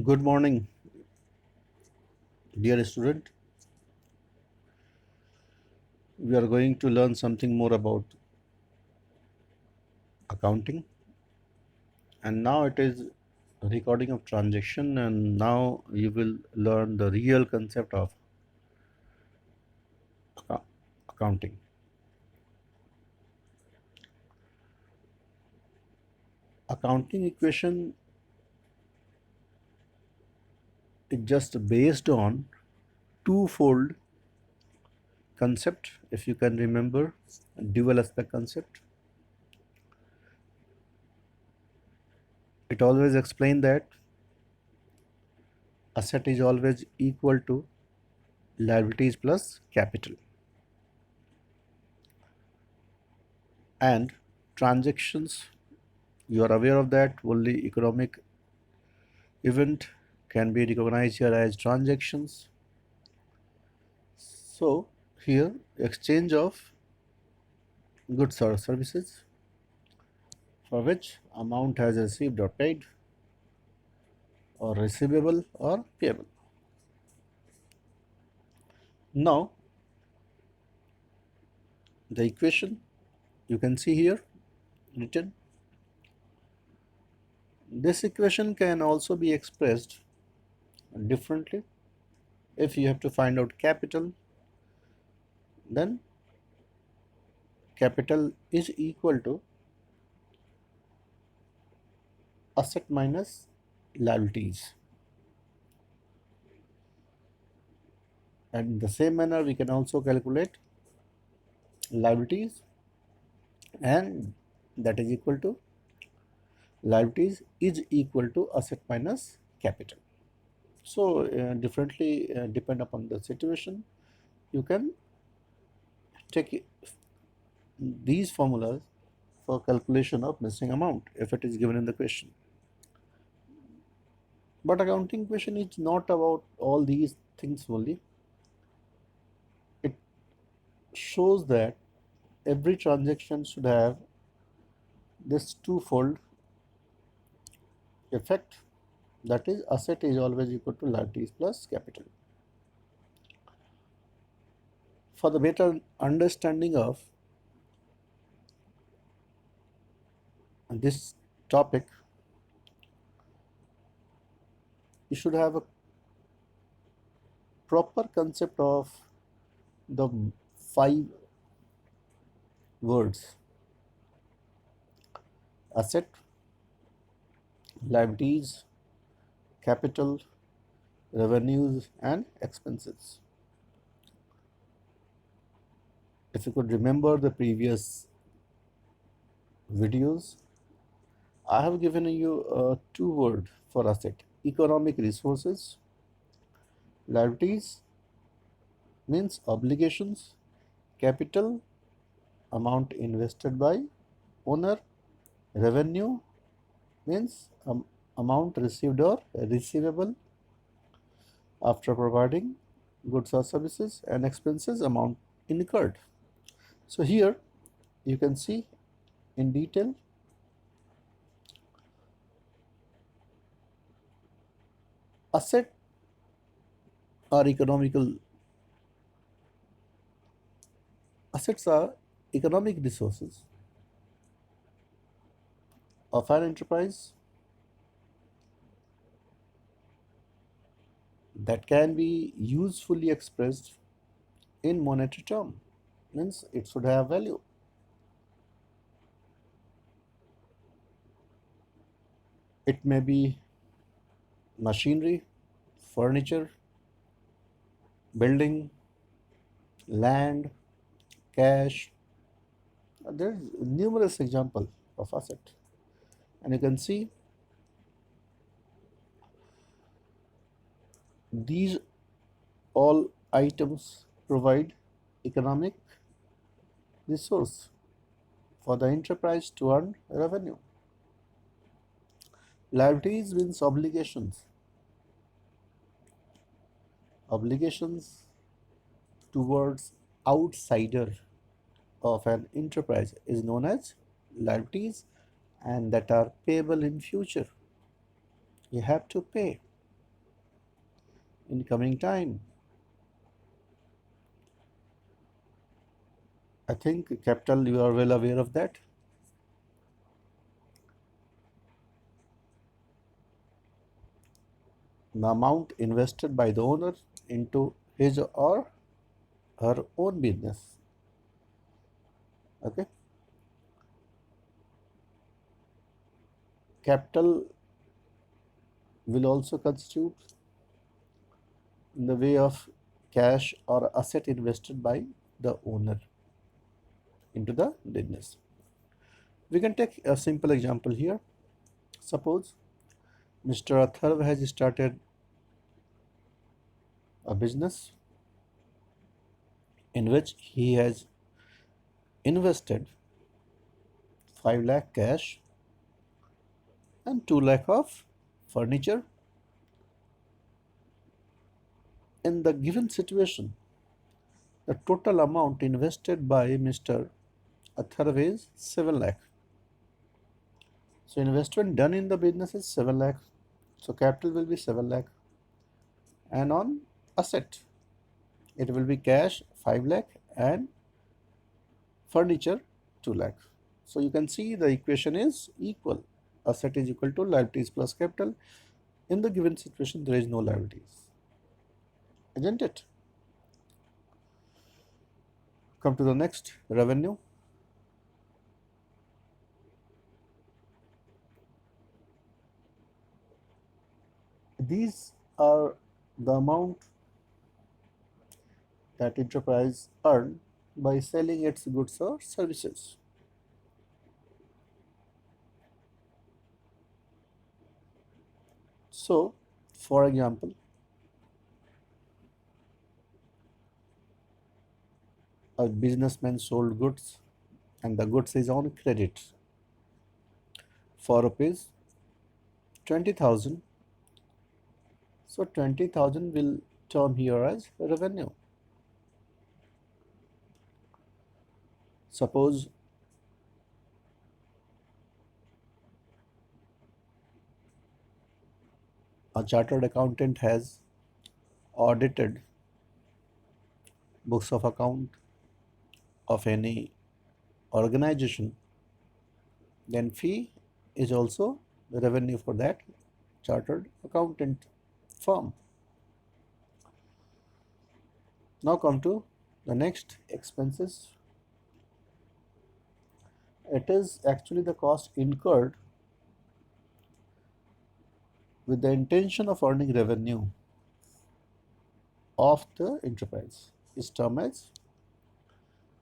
Good morning, dear student. We are going to learn something more about accounting, and now it is recording of transaction, and now you will learn the real concept of acco- accounting. Accounting equation is just based on twofold concept. If you can remember, dual aspect concept. It always explains that asset is always equal to liabilities plus capital, and transactions, you are aware of that, only economic event can be recognized here as transactions. So here exchange of goods or services for which amount has received or paid, or receivable or payable. Now the equation you can see here written. This equation can also be expressed differently. If you have to find out capital, then capital is equal to asset minus liabilities. And in the same manner, we can also calculate liabilities, and that is equal to liabilities is equal to asset minus capital. So differently depend upon the situation, you can take these formulas for calculation of missing amount if it is given in the question. But accounting question is not about all these things only. It shows that every transaction should have this twofold effect, that is asset is always equal to liabilities plus capital. For the better understanding of this topic, you should have a proper concept of the five words: asset, liabilities, capital, revenues, and expenses. If you could remember the previous videos, I have given you two words for asset: economic resources. Liabilities means obligations. Capital, amount invested by owner. Revenue means amount received or receivable after providing goods or services, and expenses, amount incurred. So here you can see in detail asset are economical assets are economic resources of an enterprise that can be usefully expressed in monetary term, means it should have value. It may be machinery, furniture, building, land, cash. There's numerous example of asset, and you can see these all items provide economic resource for the enterprise to earn revenue. Liabilities means obligations. Obligations towards outsider of an enterprise is known as liabilities, and that are payable in future. You have to pay. in coming time. I think capital, you are well aware of that. The amount invested by the owner into his or her own business. Okay. Capital will also constitute in the way of cash or asset invested by the owner into the business. We can take a simple example here. Suppose Mr. Atharv has started a business in which he has invested 5 lakh cash and 2 lakh of furniture. In the given situation, the total amount invested by Mr. Atharv is 7 lakh. So investment done in the business is 7 lakh. So capital will be 7 lakh. And on asset, it will be cash 5 lakh and furniture 2 lakh. So you can see the equation is equal. Asset is equal to liabilities plus capital. In the given situation, there is no liabilities, isn't it? Come to the next, revenue. These are the amount that enterprise earn by selling its goods or services. So, for example, a businessman sold goods and the goods is on credit for rupees 20,000. So 20,000 will term here as revenue. Suppose a chartered accountant has audited books of account of any organization, then fee is also the revenue for that chartered accountant firm. Now come to the next, expenses. It is actually the cost incurred with the intention of earning revenue of the enterprise is termed as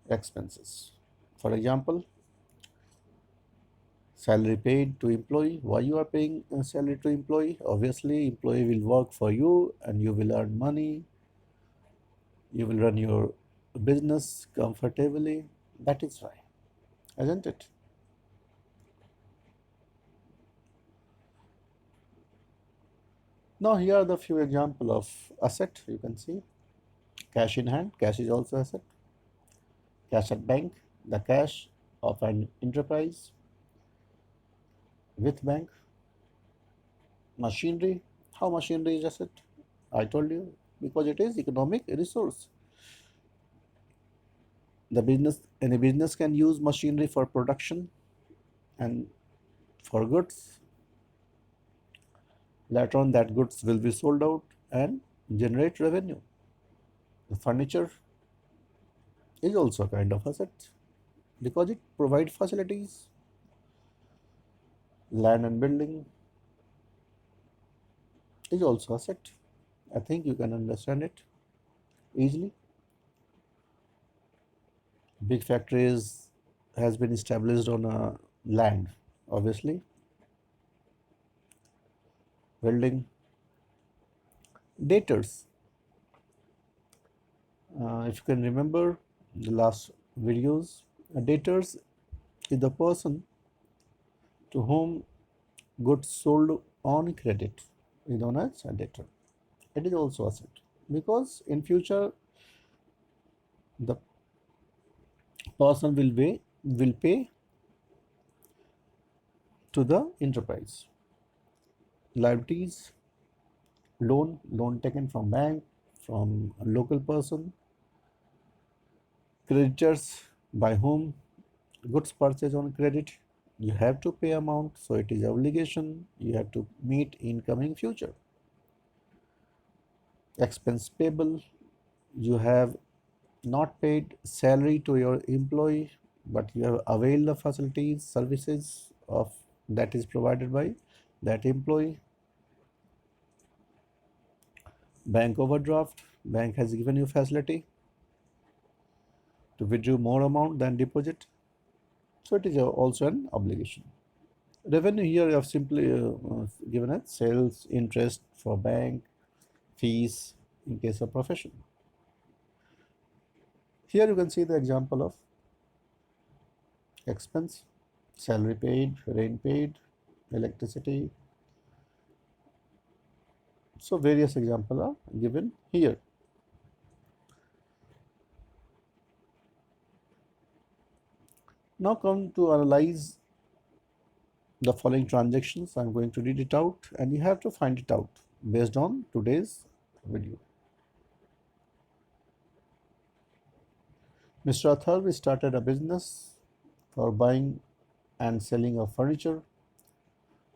expenses. For example, salary paid to employee. Why you are paying a salary to employee? Obviously, employee will work for you and you will earn money. You will run your business comfortably. That is why, isn't it? Now here are the few example of asset. You can see cash in hand. Cash is also asset. Cash at bank. The cash of an enterprise with bank. Machinery. How machinery is asset? I told you, because it is economic resource. The business, any business can use machinery for production and for goods. Later on, that goods will be sold out and generate revenue. The furniture is also a kind of asset because it provides facilities. Land and building is also asset. I think you can understand it easily. Big factories has been established on a land, obviously. Building, debtors. If you can remember the last videos, debtors is the person to whom goods sold on credit is known as a debtor. It is also asset because in future the person will pay to the enterprise. Liabilities loan taken from bank, from a local person, creditors by whom goods purchased on credit, you have to pay amount, so it is obligation you have to meet in coming future. Expense payable, you have not paid salary to your employee, but you have availed the facilities, services of that is provided by that employee. Bank overdraft, bank has given you facility to withdraw more amount than deposit, so it is also an obligation. Revenue here you have simply given as sales, interest for bank, fees in case of profession. Here you can see the example of expense, salary paid, rent paid, electricity. So various examples are given here. Now come to analyze the following transactions. I'm going to read it out and you have to find it out based on today's video. Mr. Atharv started a business for buying and selling of furniture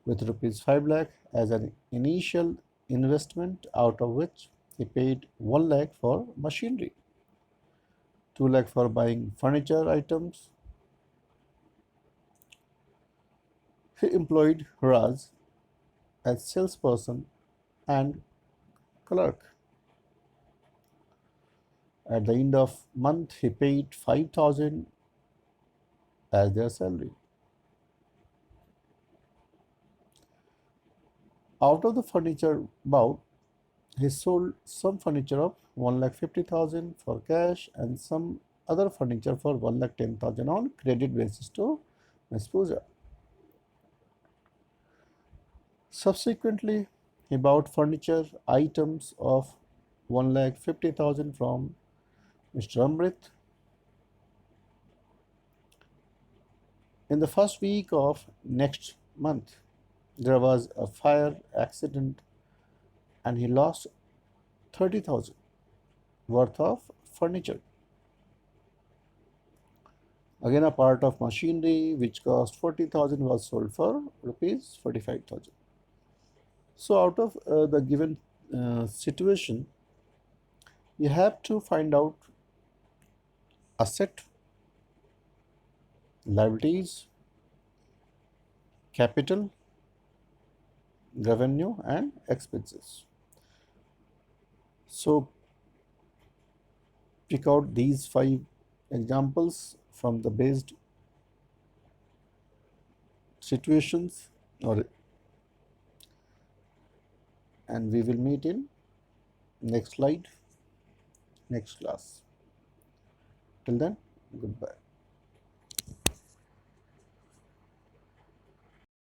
with rupees 5 lakh as an initial investment, out of which he paid 1 lakh for machinery, 2 lakh for buying furniture items. He employed Raz as salesperson and clerk. At the end of month, he paid 5,000 as their salary. Out of the furniture bought, he sold some furniture of 1,50,000 for cash and some other furniture for 1,10,000 on credit basis to Ms. Pooja. Subsequently, he bought furniture items of 1,50,000 from Mr. Amrit. In the first week of next month, there was a fire accident and he lost 30,000 worth of furniture. Again, a part of machinery which cost 40,000 was sold for rupees 45,000. So, out of the given situation, you have to find out asset, liabilities, capital, revenue, and expenses. So, pick out these 5 examples from the based situations, or and we will meet in next slide, next class. Till then, goodbye.